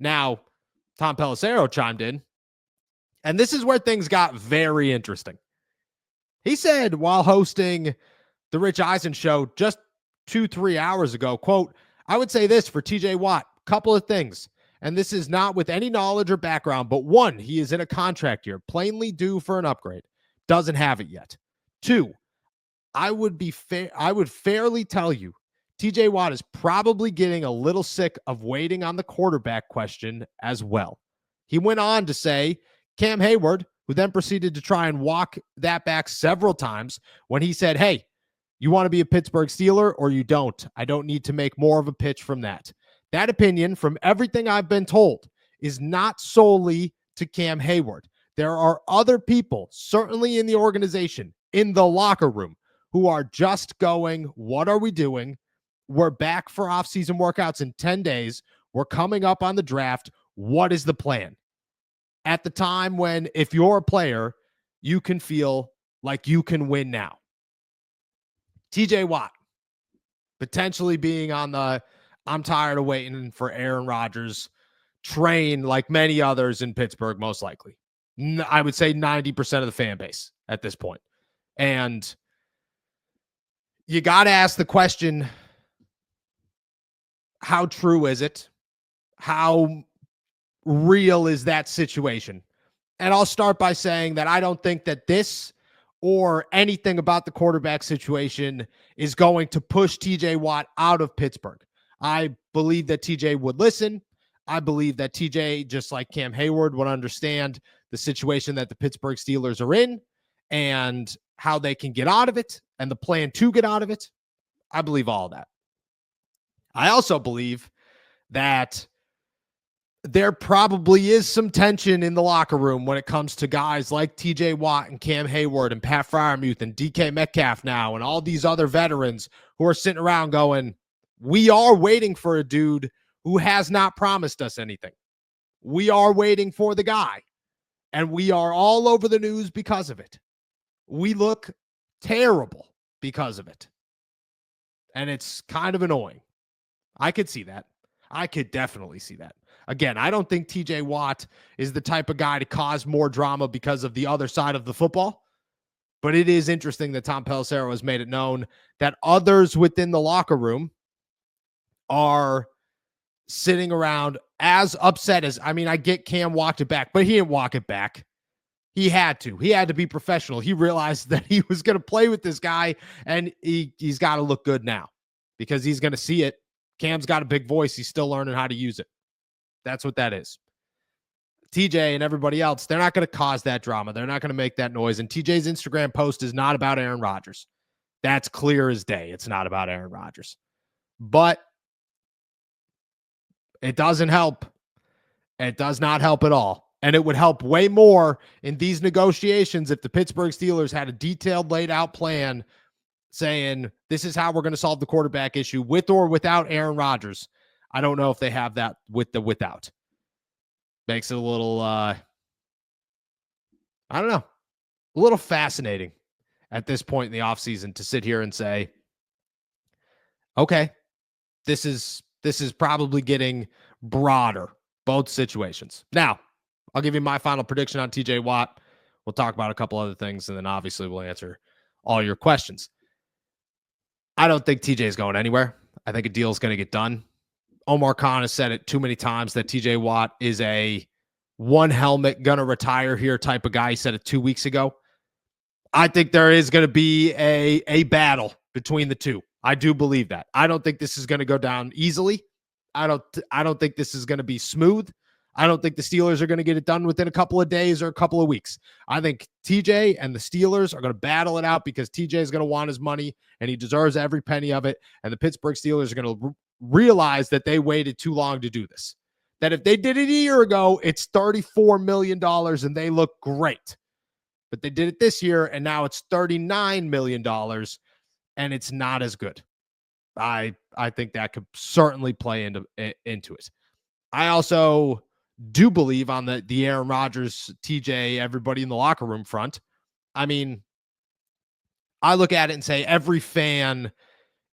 Now, Tom Pelissero chimed in, and this is where things got very interesting. He said while hosting the Rich Eisen show just 2-3 hours ago, quote, "I would say this for TJ Watt, couple of things. And this is not with any knowledge or background, but one, he is in a contract year, plainly due for an upgrade. Doesn't have it yet. Two, I would fairly tell you, TJ Watt is probably getting a little sick of waiting on the quarterback question as well." He went on to say, Cam Hayward, who then proceeded to try and walk that back several times when he said, "Hey, you want to be a Pittsburgh Steeler or you don't? I don't need to make more of a pitch from that." That opinion, from everything I've been told, is not solely to Cam Hayward. There are other people, certainly in the organization, in the locker room, who are just going, what are we doing? We're back for offseason workouts in 10 days. We're coming up on the draft. What is the plan? At the time when, if you're a player, you can feel like you can win now. TJ Watt, potentially being on the I'm tired of waiting for Aaron Rodgers train like many others in Pittsburgh, most likely. I would say 90% of the fan base at this point. And you got to ask the question, how true is it? How real is that situation? And I'll start by saying that I don't think that this or anything about the quarterback situation is going to push TJ Watt out of Pittsburgh. I believe that TJ would listen. I believe that TJ, just like Cam Hayward, would understand the situation that the Pittsburgh Steelers are in and how they can get out of it and the plan to get out of it. I believe all of that. I also believe that there probably is some tension in the locker room when it comes to guys like TJ Watt and Cam Hayward and Pat Freiermuth and DK Metcalf now and all these other veterans who are sitting around going, we are waiting for a dude who has not promised us anything. We are waiting for the guy, and we are all over the news because of it. We look terrible because of it, and it's kind of annoying. I could see that. I could definitely see that. Again, I don't think TJ Watt is the type of guy to cause more drama because of the other side of the football, but it is interesting that Tom Pelissero has made it known that others within the locker room are sitting around as upset as, I mean, I get Cam walked it back, but he didn't walk it back. He had to be professional. He realized that he was going to play with this guy, and he's got to look good now because he's going to see it. Cam's got a big voice. He's still learning how to use it. That's what that is. TJ and everybody else, they're not going to cause that drama. They're not going to make that noise. And TJ's Instagram post is not about Aaron Rodgers. That's clear as day. It's not about Aaron Rodgers. But it doesn't help. It does not help at all. And it would help way more in these negotiations if the Pittsburgh Steelers had a detailed, laid out plan saying, this is how we're going to solve the quarterback issue with or without Aaron Rodgers. I don't know if they have that with the without. Makes it a little, I don't know, a little fascinating at this point in the offseason to sit here and say, okay, this is probably getting broader, both situations. Now, I'll give you my final prediction on TJ Watt. We'll talk about a couple other things, and then obviously we'll answer all your questions. I don't think TJ is going anywhere. I think a deal is going to get done. Omar Khan has said it too many times that TJ Watt is a one helmet, gonna retire here type of guy. He said it 2 weeks ago. I think there is going to be a battle between the two. I do believe that. I don't think this is going to go down easily. I don't think this is going to be smooth. I don't think the Steelers are going to get it done within a couple of days or a couple of weeks. I think TJ and the Steelers are going to battle it out because TJ is going to want his money and he deserves every penny of it. And the Pittsburgh Steelers are going to realize that they waited too long to do this. That if they did it a year ago, it's $34 million and they look great. But they did it this year and now it's $39 million and it's not as good. I think that could certainly play into it. I also do believe on the Aaron Rodgers, TJ, everybody in the locker room front. I mean, I look at it and say every fan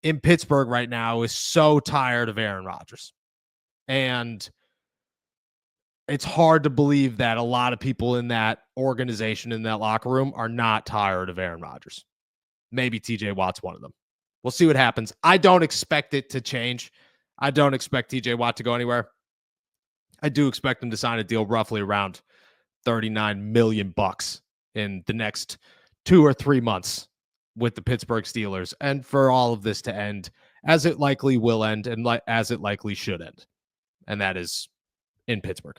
in Pittsburgh right now is so tired of Aaron Rodgers. And it's hard to believe that a lot of people in that organization, in that locker room, are not tired of Aaron Rodgers. Maybe TJ Watt's one of them. We'll see what happens. I don't expect it to change. I don't expect TJ Watt to go anywhere. I do expect him to sign a deal roughly around 39 million bucks in the next 2 or 3 months with the Pittsburgh Steelers, and for all of this to end as it likely will end, and as it likely should end, and that is in Pittsburgh.